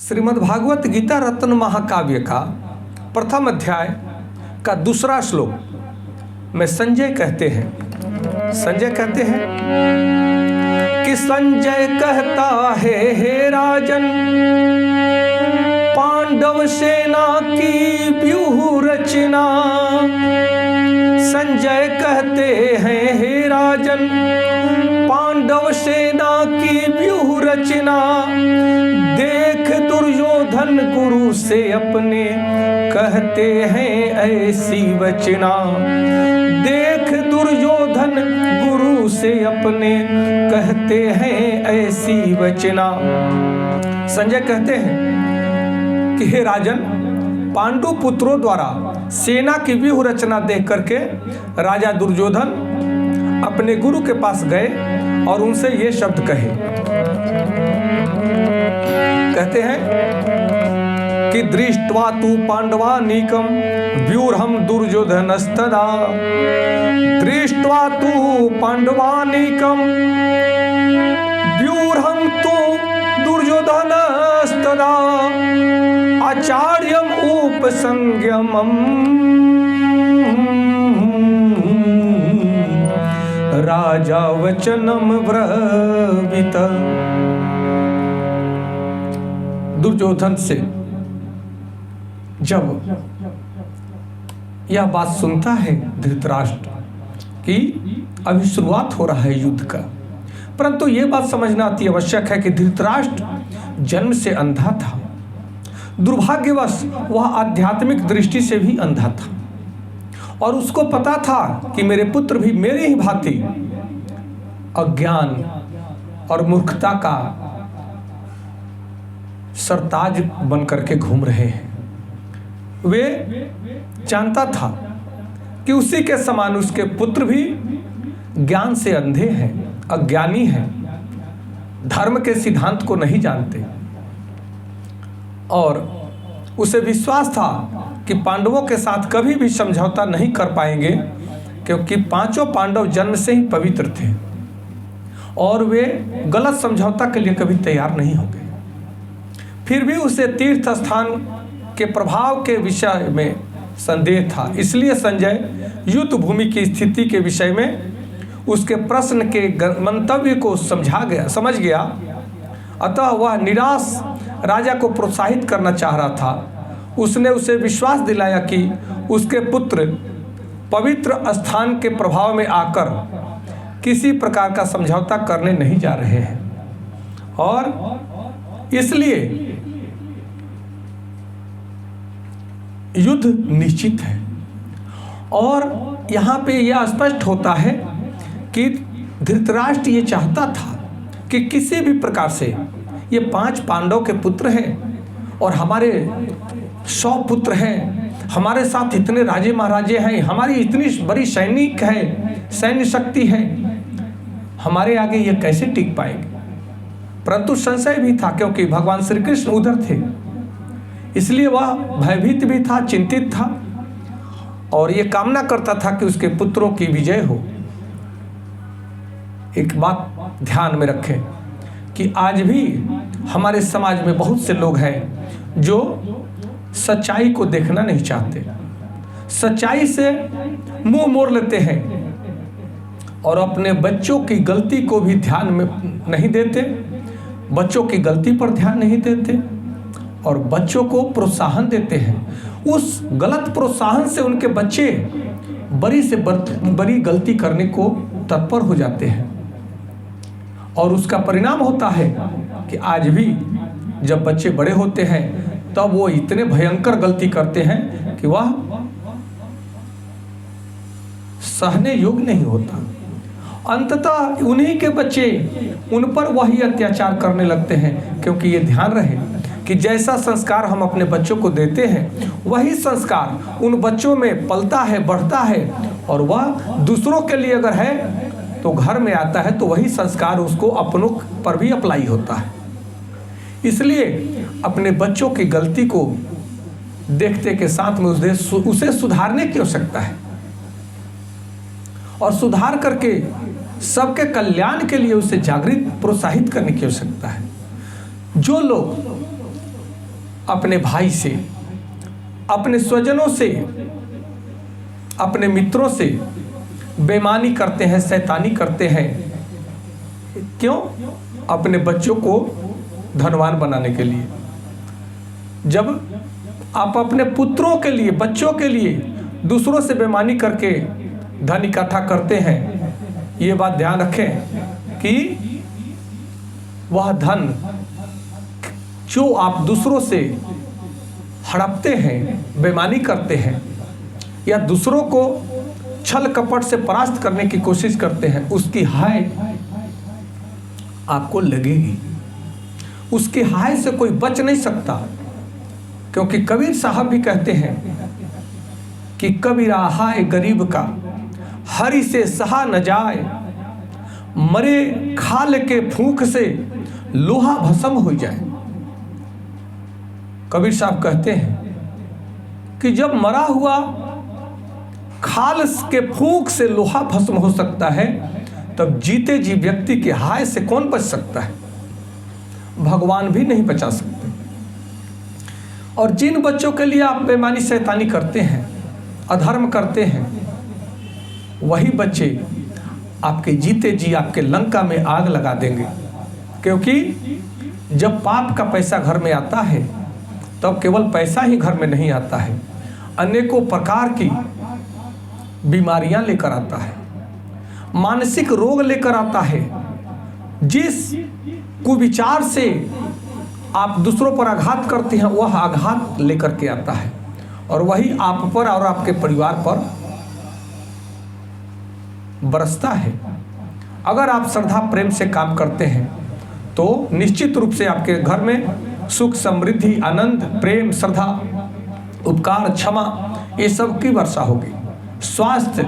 श्रीमद् भागवत गीता रत्न महाकाव्य का प्रथम अध्याय का दूसरा श्लोक में संजय कहते हैं कि संजय कहता है, हे राजन, पांडव सेना की व्यूह रचना। संजय कहते हैं, हे राजन, पांडव सेना की व्यूह रचना। देख दुर्योधन गुरु से अपने कहते हैं ऐसी वचना। देख दुर्योधन गुरु से अपने कहते हैं ऐसी वचना। संजय कहते हैं कि हे राजन, पांडु पुत्रों द्वारा सेना की व्यूह रचना देख करके राजा दुर्योधन अपने गुरु के पास गए और उनसे ये शब्द कहे। कहते हैं कि दृष्ट्वा तु पांडवानीकम व्यूहम दुर्योधनस्तदा। दृष्ट्वा तु पांडवानीकम व्यूहम तु दुर्योधनस्तदा। आचार्यम उपसंगमम राजा वचनम ब्रवीत। दुर्योधन से जब यह बात सुनता है धृतराष्ट्र कि अभी शुरुआत हो रहा है युद्ध का, परंतु यह बात समझना अति आवश्यक है कि धृतराष्ट्र जन्म से अंधा था। दुर्भाग्यवश वह आध्यात्मिक दृष्टि से भी अंधा था और उसको पता था कि मेरे पुत्र भी मेरे ही भांति अज्ञान और मूर्खता का सरताज बन करके घूम रहे हैं। वे जानता था कि उसी के समान उसके पुत्र भी ज्ञान से अंधे हैं, अज्ञानी हैं, धर्म के सिद्धांत को नहीं जानते और उसे विश्वास था कि पांडवों के साथ कभी भी समझौता नहीं कर पाएंगे, क्योंकि पांचों पांडव जन्म से ही पवित्र थे और वे गलत समझौता के लिए कभी तैयार नहीं होंगे। फिर भी उसे तीर्थ स्थान के प्रभाव के विषय में संदेह था, इसलिए संजय युद्ध भूमि की स्थिति के विषय में उसके प्रश्न के मंतव्य को समझ गया। अतः वह निराश राजा को प्रोत्साहित करना चाह रहा था। उसने उसे विश्वास दिलाया कि उसके पुत्र पवित्र स्थान के प्रभाव में आकर किसी प्रकार का समझौता करने नहीं जा रहे हैं और इसलिए युद्ध निश्चित है। और यहाँ पे यह स्पष्ट होता है कि धृतराष्ट्र ये चाहता था कि किसी भी प्रकार से ये 5 पांडव के पुत्र हैं और हमारे 100 पुत्र हैं, हमारे साथ इतने राजे महाराजे हैं, हमारी इतनी बड़ी सैनिक है, सैन्य शक्ति है, हमारे आगे ये कैसे टिक पाएंगे। परंतु संशय भी था, क्योंकि भगवान श्री कृष्ण उधर थे, इसलिए वह भयभीत भी था, चिंतित था और ये कामना करता था कि उसके पुत्रों की विजय हो। एक बात ध्यान में रखें कि आज भी हमारे समाज में बहुत से लोग हैं जो सच्चाई को देखना नहीं चाहते, सच्चाई से मुंह मोड़ लेते हैं और अपने बच्चों की गलती को भी ध्यान में नहीं देते, बच्चों की गलती पर ध्यान नहीं देते और बच्चों को प्रोत्साहन देते हैं। उस गलत प्रोत्साहन से उनके बच्चे बड़ी से बड़ी गलती करने को तत्पर हो जाते हैं और उसका परिणाम होता है कि आज भी जब बच्चे बड़े होते हैं तब वो इतने भयंकर गलती करते हैं कि वह सहने योग्य नहीं होता। अंततः उन्हीं के बच्चे उन पर वही अत्याचार करने लगते हैं, क्योंकि ये ध्यान रहे कि जैसा संस्कार हम अपने बच्चों को देते हैं वही संस्कार उन बच्चों में पलता है, बढ़ता है और वह दूसरों के लिए अगर है तो घर में आता है तो वही संस्कार उसको अपनों पर भी अप्लाई होता है। इसलिए अपने बच्चों की गलती को देखते के साथ में उसे सुधारने की आवश्यकता है और सुधार करके सबके कल्याण के लिए उसे जागृत प्रोत्साहित करने की आवश्यकता है। जो लोग अपने भाई से, अपने स्वजनों से, अपने मित्रों से बेईमानी करते हैं, शैतानी करते हैं। क्यों? अपने बच्चों को धनवान बनाने के लिए। जब आप अपने पुत्रों के लिए, बच्चों के लिए दूसरों से बेईमानी करके धन इकट्ठा करते हैं, ये बात ध्यान रखें कि वह धन जो आप दूसरों से हड़पते हैं, बेईमानी करते हैं या दूसरों को छल कपट से परास्त करने की कोशिश करते हैं, उसकी हाय आपको लगेगी। उसकी हाय से कोई बच नहीं सकता, क्योंकि कबीर साहब भी कहते हैं कि कबीरा हाय गरीब का हरि से सहा न जाए, मरे खाल के फूंक से लोहा भस्म हो जाए। कबीर साहब कहते हैं कि जब मरा हुआ खाल के फूंक से लोहा भस्म हो सकता है, तब जीते जी व्यक्ति के हाय से कौन बच सकता है? भगवान भी नहीं बचा सकते। और जिन बच्चों के लिए आप बेईमानी शैतानी करते हैं, अधर्म करते हैं, वही बच्चे आपके जीते जी आपके लंका में आग लगा देंगे। क्योंकि जब पाप का पैसा घर में आता है, तब केवल पैसा ही घर में नहीं आता है, अनेकों प्रकार की बीमारियां लेकर आता है, मानसिक रोग लेकर आता है। जिस कुविचार से आप दूसरों पर आघात करते हैं, वह आघात लेकर के आता है, और वही आप पर और आपके परिवार पर बरसता है। अगर आप श्रद्धा प्रेम से काम करते हैं, तो निश्चित रूप से आपके घर में सुख, समृद्धि, आनंद, प्रेम, श्रद्धा, उपकार, क्षमा, ये सब की वर्षा होगी। स्वास्थ्य,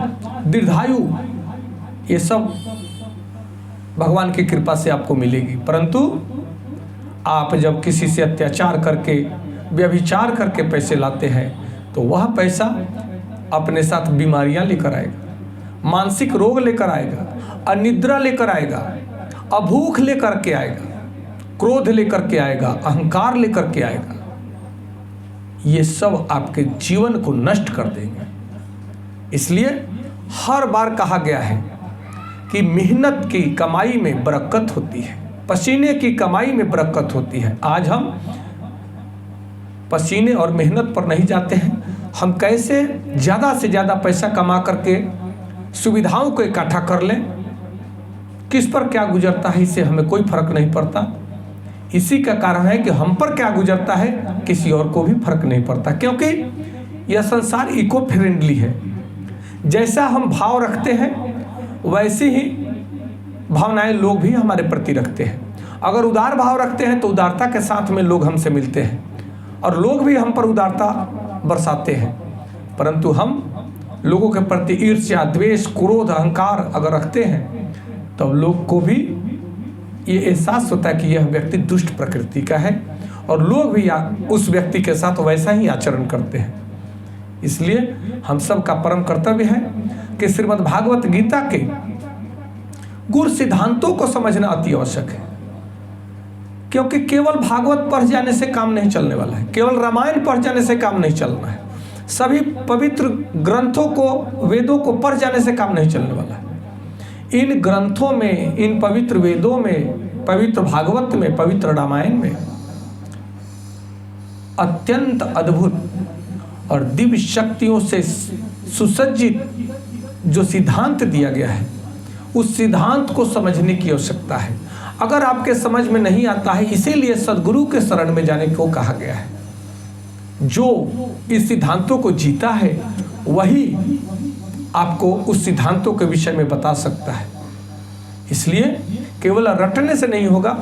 दीर्घायु, ये सब भगवान की कृपा से आपको मिलेगी। परंतु आप जब किसी से अत्याचार करके, व्यभिचार करके पैसे लाते हैं, तो वह पैसा अपने साथ बीमारियां लेकर आएगा, मानसिक रोग लेकर आएगा, अनिद्रा लेकर आएगा, अभूख लेकर के आएगा, क्रोध लेकर के आएगा, अहंकार लेकर के आएगा। ये सब आपके जीवन को नष्ट कर देंगे। इसलिए हर बार कहा गया है कि मेहनत की कमाई में बरकत होती है, पसीने की कमाई में बरकत होती है। आज हम पसीने और मेहनत पर नहीं जाते हैं। हम कैसे ज़्यादा से ज़्यादा पैसा कमा करके सुविधाओं को इकट्ठा कर लें, किस पर क्या गुजरता है इससे हमें कोई फर्क नहीं पड़ता। इसी का कारण है कि हम पर क्या गुजरता है किसी और को भी फर्क नहीं पड़ता, क्योंकि यह संसार इको फ्रेंडली है। जैसा हम भाव रखते हैं, वैसी ही भावनाएं लोग भी हमारे प्रति रखते हैं। अगर उदार भाव रखते हैं, तो उदारता के साथ में लोग हमसे मिलते हैं, और लोग भी हम पर उदारता बरसाते हैं। परंतु हम लोगों के प्रति ईर्ष्या, द्वेष, क्रोध, अहंकार अगर रखते हैं, तब लोग को भी ये एहसास होता है कि यह व्यक्ति दुष्ट प्रकृति का है, और लोग भी उस व्यक्ति के साथ वैसा ही आचरण करते हैं। इसलिए हम सब का परम कर्तव्य है कि श्रीमद् भागवत गीता के गुरु सिद्धांतों को समझना अति आवश्यक है। क्योंकि केवल भागवत पढ़ जाने से काम नहीं चलने वाला है, केवल रामायण पढ़ जाने से काम नहीं चलना है, सभी पवित्र ग्रंथों को, वेदों को पढ़ जाने से काम नहीं चलने वाला है। इन ग्रंथों में, इन पवित्र वेदों में, पवित्र भागवत में, पवित्र रामायण में अत्यंत अद्भुत और दिव्य शक्तियों से सुसज्जित जो सिद्धांत दिया गया है, उस सिद्धांत को समझने की आवश्यकता है। अगर आपके समझ में नहीं आता है, इसीलिए सद्गुरु के शरण में जाने को कहा गया है। जो इस सिद्धांतों को जीता है, वही आपको उस सिद्धांतों के विषय में बता सकता है। इसलिए केवल रटने से नहीं होगा।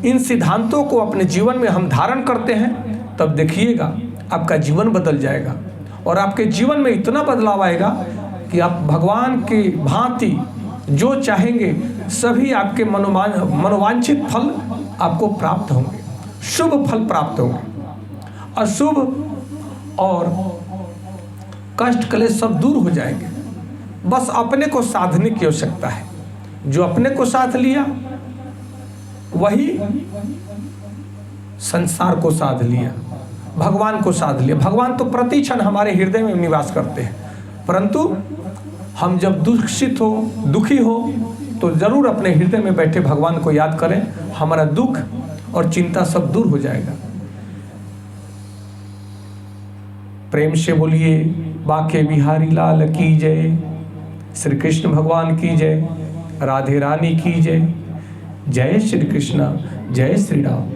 इन सिद्धांतों को अपने जीवन में हम धारण करते हैं, तब देखिएगा आपका जीवन बदल जाएगा, और आपके जीवन में इतना बदलाव आएगा कि आप भगवान की भांति जो चाहेंगे सभी आपके मनोवांछित फल आपको प्राप्त होंगे, शुभ फल प्राप्त होंगे। अशुभ और कष्ट क्लेश सब दूर हो जाएंगे। बस अपने को साधने की आवश्यकता है। जो अपने को साध लिया, वही संसार को साध लिया। भगवान को साध लिया। भगवान तो प्रति क्षण हमारे हृदय में निवास करते हैं, परंतु हम जब दुखित हो, दुखी हो, तो जरूर अपने हृदय में बैठे भगवान को याद करें, हमारा दुख और चिंता सब दूर हो जाएगा। प्रेम से बोलिए बाके बिहारी लाल की जय, श्री कृष्ण भगवान की जय, राधे रानी की जय। जय श्री कृष्ण, जय श्री राम।